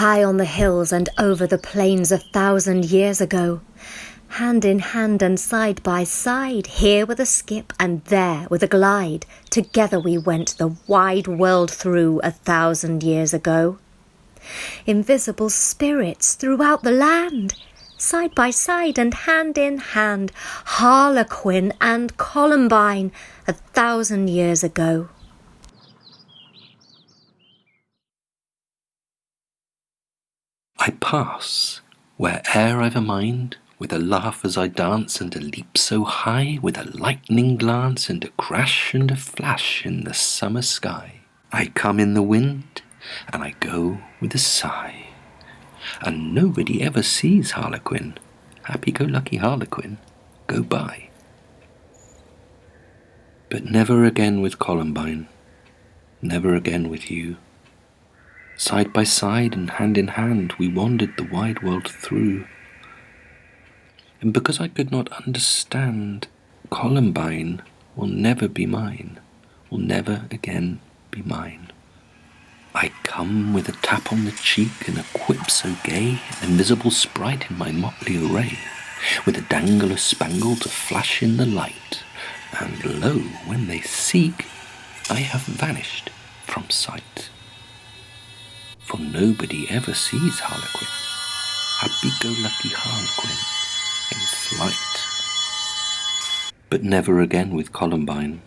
high on the hills and over the plains 1,000 years ago. Hand in hand and side by side, here with a skip and there with a glide, together we went the wide world through 1,000 years ago. Invisible spirits throughout the land, side by side and hand in hand, Harlequin and Columbine 1,000 years ago. I pass where'er I've a mind, with a laugh as I dance and a leap so high, with a lightning glance and a crash and a flash in the summer sky. I come in the wind and I go with a sigh, and nobody ever sees Harlequin, happy-go-lucky Harlequin, go by. But never again with Columbine, never again with you. Side by side and hand in hand we wandered the wide world through. And because I could not understand, Columbine will never be mine, will never again be mine. I come with a tap on the cheek and a quip so gay, an invisible sprite in my motley array, with a dangle of spangle to flash in the light, and lo, when they seek, I have vanished from sight. For nobody ever sees Harlequin, happy-go-lucky Harlequin, in flight. But never again with Columbine,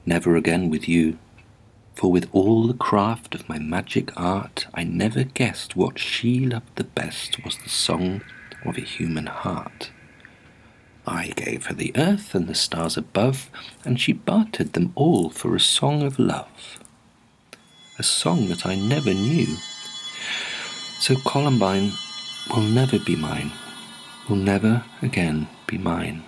never again with you, for with all the craft of my magic art, I never guessed what she loved the best was the song of a human heart. I gave her the earth and the stars above, and she bartered them all for a song of love, a song that I never knew. So Columbine will never be mine, will never again be mine.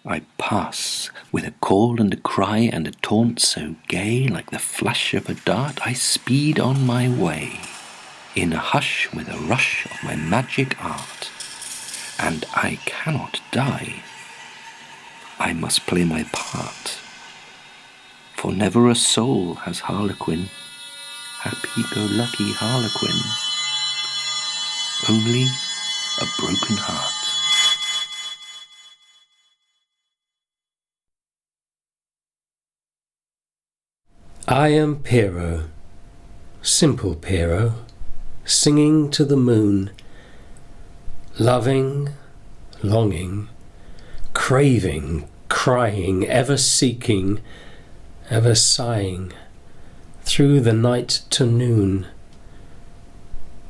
I pass with a call and a cry and a taunt so gay, like the flash of a dart I speed on my way, in a hush with a rush of my magic art. And I cannot die, I must play my part, for never a soul has Harlequin, happy-go-lucky Harlequin, only a broken heart. I am Pierrot, simple Pierrot, singing to the moon, loving, longing, craving, crying, ever seeking, ever sighing, through the night to noon.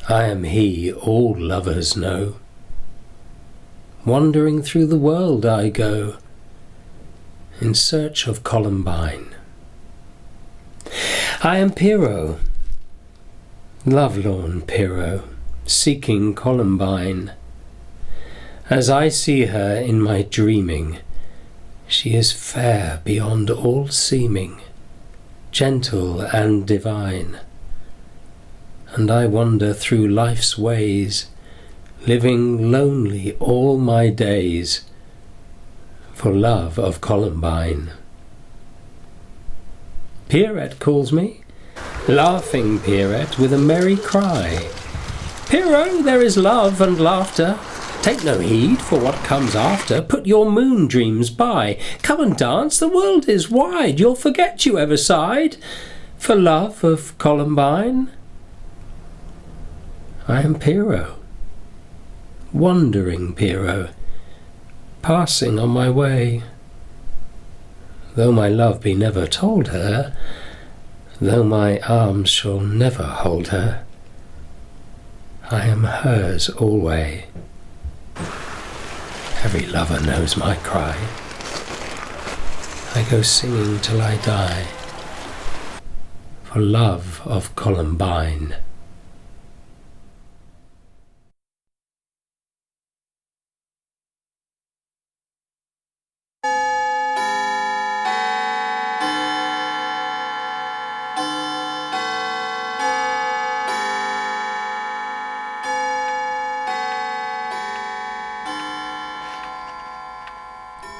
I am he all lovers know. Wandering through the world I go, in search of Columbine. I am Pierrot, lovelorn Pierrot, seeking Columbine. As I see her in my dreaming, she is fair beyond all seeming, gentle and divine. And I wander through life's ways, living lonely all my days, for love of Columbine. Pierrette calls me, laughing Pierrette with a merry cry. Pierrot, there is love and laughter. Take no heed for what comes after. Put your moon dreams by. Come and dance, the world is wide. You'll forget you ever sighed for love of Columbine. I am Pierrot, wandering Pierrot, passing on my way. Though my love be never told her, though my arms shall never hold her, I am hers alway. Every lover knows my cry. I go singing till I die, for love of Columbine.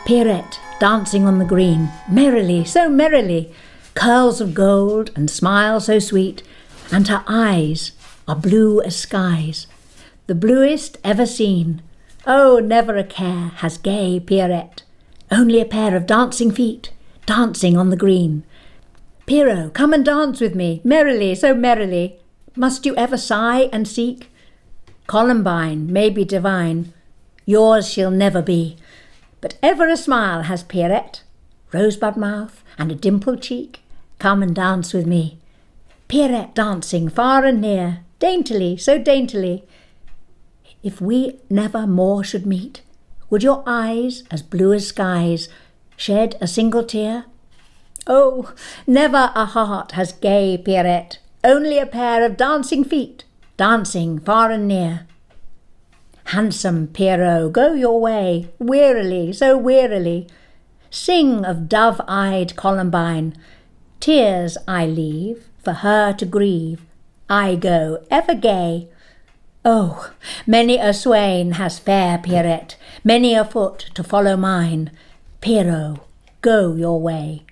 Pierrette dancing on the green, merrily, so merrily, curls of gold and smile so sweet, and her eyes are blue as skies, the bluest ever seen. Oh, never a care has gay Pierrette, only a pair of dancing feet, dancing on the green. Pierrot, come and dance with me, merrily, so merrily. Must you ever sigh and seek? Columbine may be divine, yours she'll never be, but ever a smile has Pierrette, rosebud mouth and a dimpled cheek. Come and dance with me. Pierrette dancing far and near, daintily, so daintily. If we never more should meet, would your eyes, as blue as skies, shed a single tear? Oh, never a heart has gay Pierrette, only a pair of dancing feet, dancing far and near. Handsome Pierrot, go your way, wearily, so wearily. Sing of dove-eyed Columbine, tears I leave, for her to grieve. I go, ever gay. Oh, many a swain has fair Pierrette, many a foot to follow mine. Pierrot, go your way.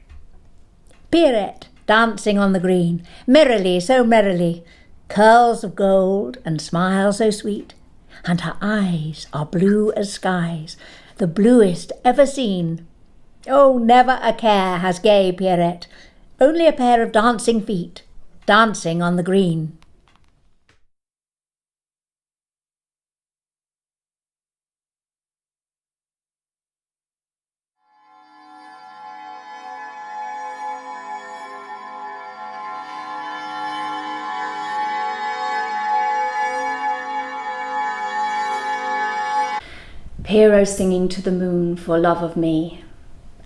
Pierrette, dancing on the green, merrily, so merrily, curls of gold and smile so sweet, and her eyes are blue as skies, the bluest ever seen. Oh, never a care has gay Pierrette, only a pair of dancing feet, dancing on the green. Pierrot singing to the moon for love of me,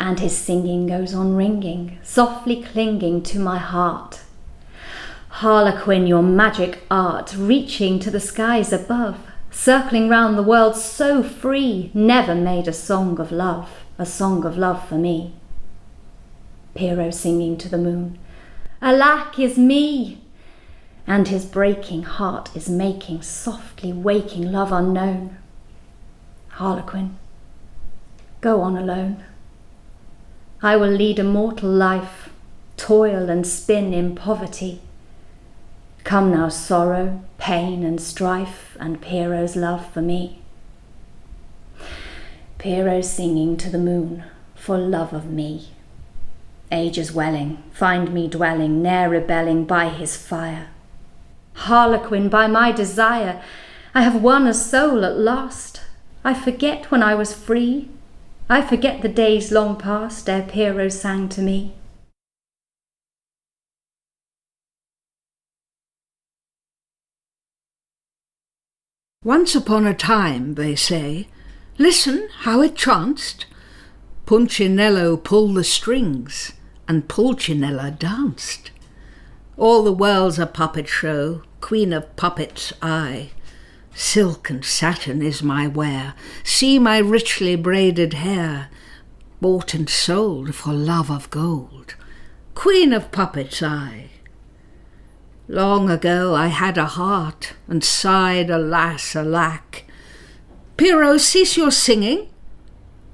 and his singing goes on ringing, softly clinging to my heart. Harlequin, your magic art, reaching to the skies above, circling round the world so free, never made a song of love for me. Pierrot singing to the moon, alack is me, and his breaking heart is making softly waking love unknown. Harlequin, go on alone. I will lead a mortal life, toil and spin in poverty. Come now, sorrow, pain and strife, and Pierrot's love for me. Pierrot singing to the moon for love of me. Ages welling, find me dwelling, ne'er rebelling by his fire. Harlequin, by my desire, I have won a soul at last. I forget when I was free. I forget the days long past ere Pierrot sang to me. Once upon a time, they say, listen how it chanced. Punchinello pulled the strings, and Pulcinella danced. All the world's a puppet show, queen of puppets I. Silk and satin is my wear, see my richly braided hair, bought and sold for love of gold. Queen of puppets I. Long ago I had a heart, and sighed, alas, alack. Pierrot, cease your singing,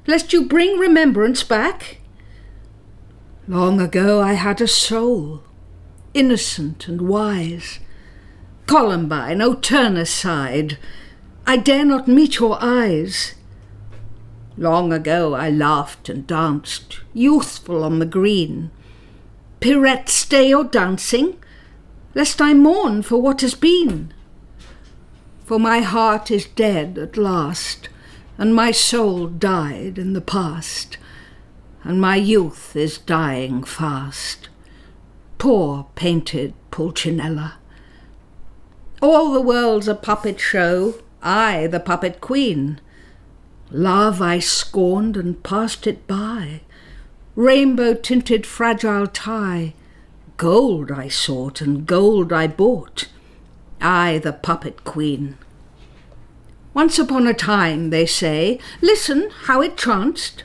lest you bring remembrance back. Long ago I had a soul, innocent and wise. Columbine, oh turn aside, I dare not meet your eyes. Long ago I laughed and danced, youthful on the green. Pierrette, stay your dancing, lest I mourn for what has been. For my heart is dead at last, and my soul died in the past, and my youth is dying fast. Poor painted Pulcinella. All the world's a puppet show, I the puppet queen. Love I scorned and passed it by, rainbow-tinted fragile tie. Gold I sought and gold I bought, I the puppet queen. Once upon a time, they say, listen how it chanced.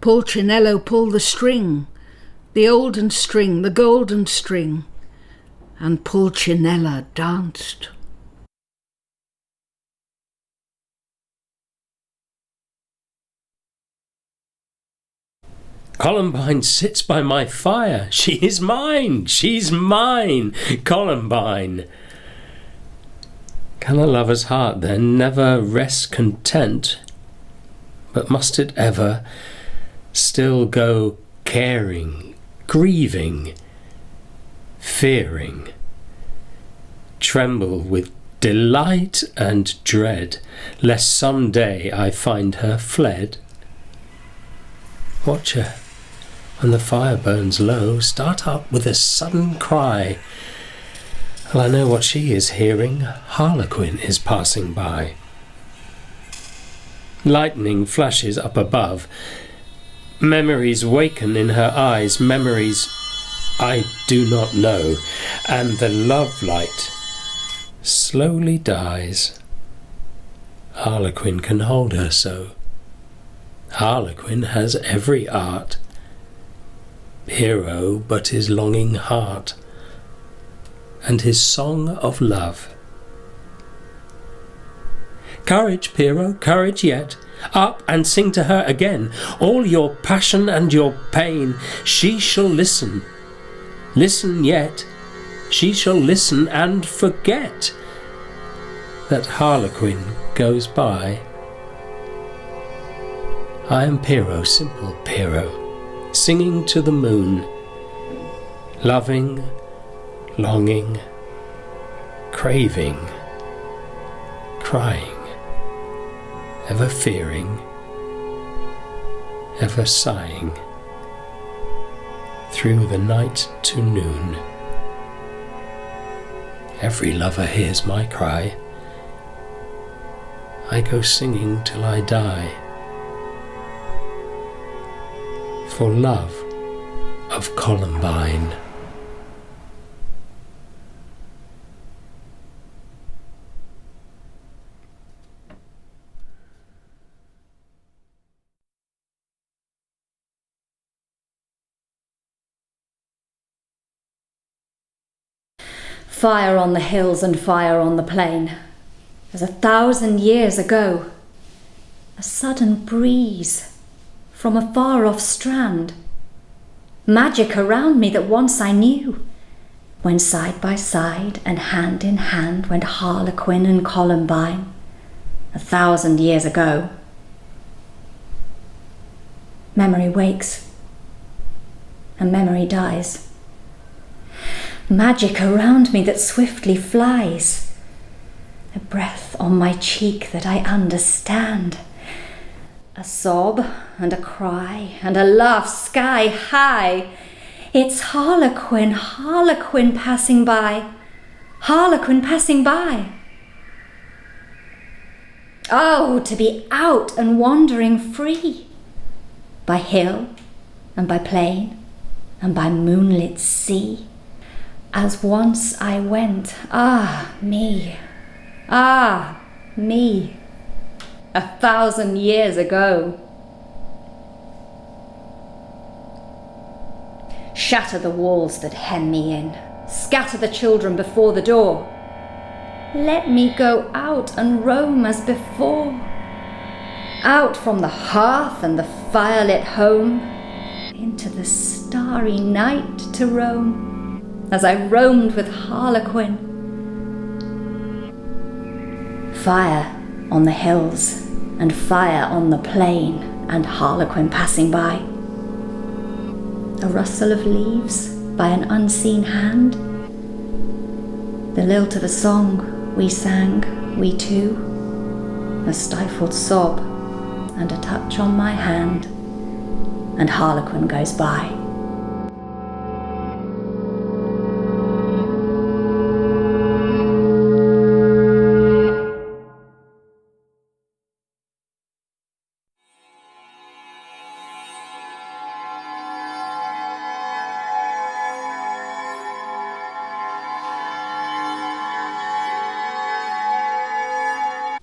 Pulcinello pulled the string, the olden string, the golden string, and Pulcinella danced. Columbine sits by my fire. She is mine. She's mine. Columbine. Can a lover's heart then never rest content, but must it ever still go caring, grieving, fearing, tremble with delight and dread, lest some day I find her fled? Watch her, when the fire burns low, start up with a sudden cry. Well, I know what she is hearing. Harlequin is passing by. Lightning flashes up above. Memories waken in her eyes, memories I do not know, and the love light slowly dies. Harlequin can hold her so. Harlequin has every art. Pierrot but his longing heart, and his song of love. Courage, Pierrot, courage yet. Up and sing to her again all your passion and your pain. She shall listen. Listen yet. She shall listen and forget that Harlequin goes by. I am Pierrot, simple Pierrot, singing to the moon, loving, longing, craving, crying, ever fearing, ever sighing, through the night to noon. Every lover hears my cry. I go singing till I die, for love of Columbine. Fire on the hills and fire on the plain, as 1,000 years ago. A sudden breeze from a far-off strand, magic around me that once I knew, when side by side and hand in hand went Harlequin and Columbine, 1,000 years ago. Memory wakes, and memory dies. Magic around me that swiftly flies, a breath on my cheek that I understand, a sob and a cry and a laugh sky high. It's Harlequin, Harlequin passing by, Harlequin passing by. Oh, to be out and wandering free, by hill and by plain and by moonlit sea, as once I went, ah me, 1,000 years ago. Shatter the walls that hem me in, scatter the children before the door. Let me go out and roam as before, out from the hearth and the firelit home, into the starry night to roam, as I roamed with Harlequin. Fire on the hills and fire on the plain, and Harlequin passing by. A rustle of leaves by an unseen hand, the lilt of a song we sang, we two, a stifled sob and a touch on my hand, and Harlequin goes by.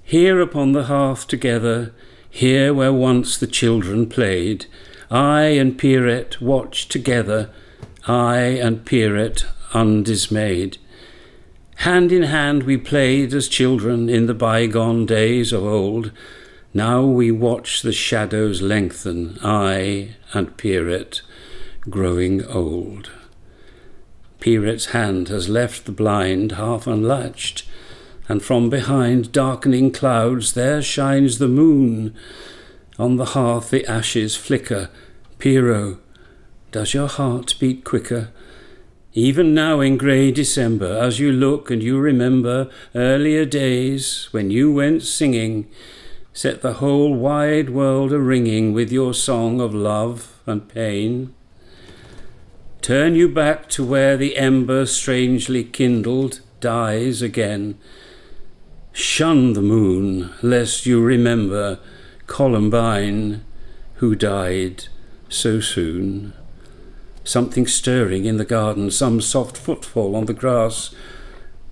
Here upon the hearth together, here where once the children played, I and Pierrette watched together, I and Pierrette undismayed. Hand in hand we played as children in the bygone days of old. Now we watch the shadows lengthen, I and Pierrette growing old. Pierrette's hand has left the blind half unlatched. and from behind darkening clouds there shines the moon. On the hearth the ashes flicker. Pierrot, does your heart beat quicker? Even now in grey December, as you look and you remember earlier days when you went singing, set the whole wide world a-ringing with your song of love and pain. Turn you back to where the ember strangely kindled dies again. Shun the moon, lest you remember Columbine, who died so soon. Something stirring in the garden, some soft footfall on the grass.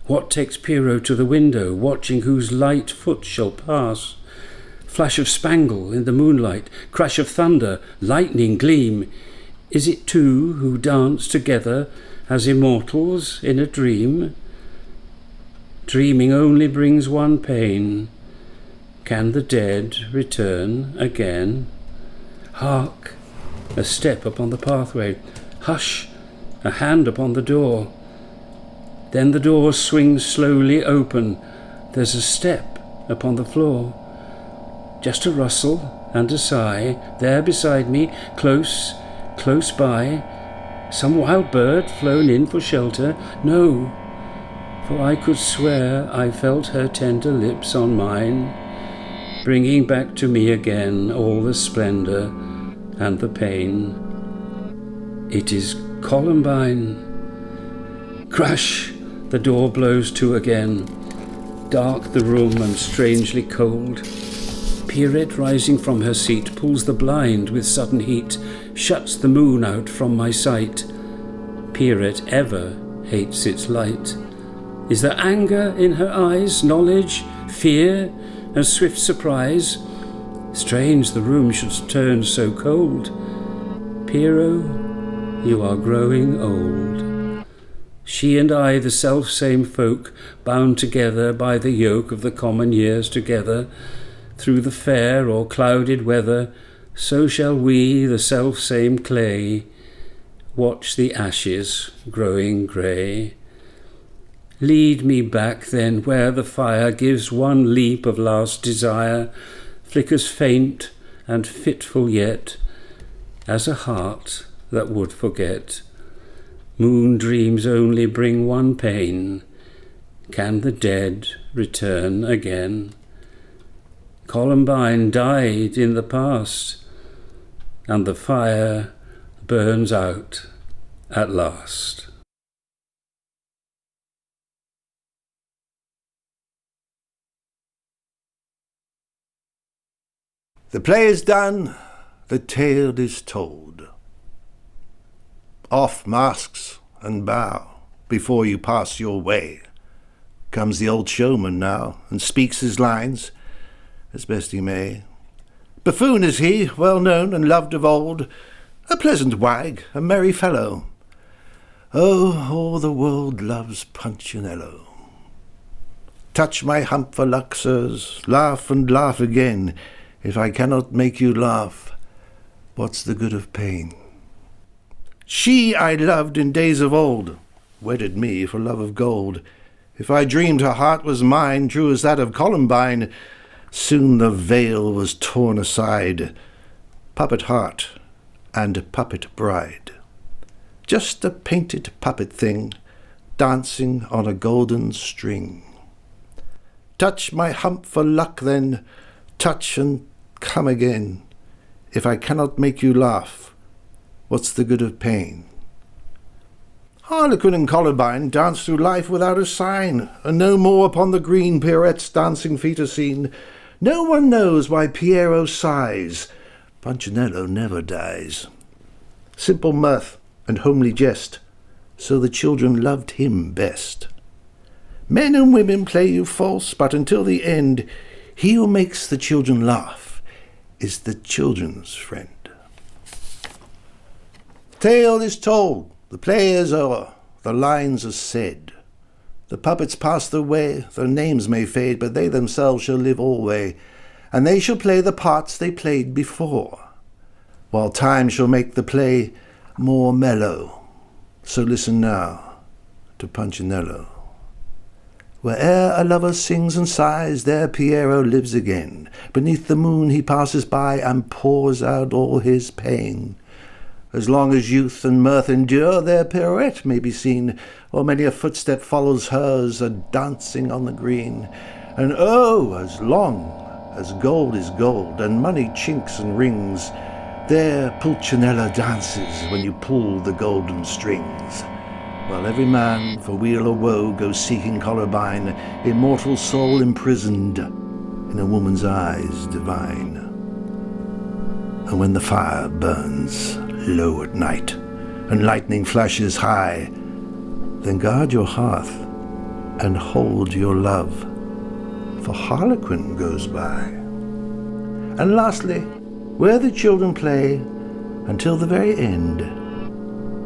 What takes Pierrot to the window, watching whose light foot shall pass? Flash of spangle in the moonlight, crash of thunder, lightning gleam. Is it two who dance together as immortals in a dream? Dreaming only brings one pain. Can the dead return again? Hark! A step upon the pathway. Hush! A hand upon the door. Then the door swings slowly open. There's a step upon the floor. Just a rustle and a sigh. There beside me, close by. Some wild bird flown in for shelter? No, for I could swear I felt her tender lips on mine, bringing back to me again all the splendour and the pain. It is Columbine. Crash! The door blows to again. Dark the room and strangely cold. Pierrette, rising from her seat, pulls the blind with sudden heat, shuts the moon out from my sight. Pierrette ever hates its light. Is there anger in her eyes, knowledge, fear, and swift surprise? Strange the room should turn so cold. Pierrot, you are growing old. She and I, the self-same folk, bound together by the yoke of the common years together, through the fair or clouded weather, so shall we, the self-same clay, watch the ashes growing grey. Lead me back then where the fire gives one leap of last desire, flickers faint and fitful yet, as a heart that would forget. Moon dreams only bring one pain. Can the dead return again? Columbine died in the past, and the fire burns out at last. The play is done, the tale is told. Off masks and bow before you pass your way. Comes the old showman now, and speaks his lines as best he may. Buffoon is he, well known and loved of old, a pleasant wag, a merry fellow. Oh, all the world loves Punchinello. Touch my hump for luck, sirs, laugh and laugh again. If I cannot make you laugh, what's the good of pain? She I loved in days of old, wedded me for love of gold. If I dreamed her heart was mine, true as that of Columbine, soon the veil was torn aside. Puppet heart and puppet bride. Just a painted puppet thing, dancing on a golden string. Touch my hump for luck then, touch and come again. If I cannot make you laugh, what's the good of pain? Harlequin and Columbine dance through life without a sign, and no more upon the green Pierrette's dancing feet are seen. No one knows why Pierrot sighs. Punchinello never dies. Simple mirth and homely jest, so the children loved him best. Men and women play you false, but until the end, he who makes the children laugh is the children's friend. Tale is told, the play is o'er, the lines are said. The puppets pass the way, their names may fade, but they themselves shall live alway, and they shall play the parts they played before, while time shall make the play more mellow. So listen now to Punchinello. Where'er a lover sings and sighs, there Pierrot lives again. Beneath the moon he passes by and pours out all his pain. As long as youth and mirth endure, there Pierrette may be seen, or many a footstep follows hers, a-dancing on the green. And oh, as long as gold is gold, and money chinks and rings, there Pulcinnella dances when you pull the golden strings. While every man, for weal or woe, goes seeking Columbine, immortal soul imprisoned in a woman's eyes divine. And when the fire burns low at night, and lightning flashes high, then guard your hearth and hold your love, for Harlequin goes by. And lastly, where the children play, until the very end,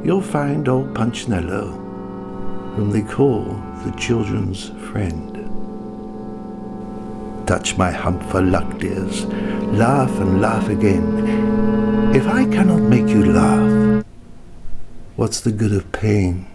you'll find old Punchinello, whom they call the children's friend. Touch my hump for luck, dears, laugh and laugh again. If I cannot make you laugh, what's the good of pain?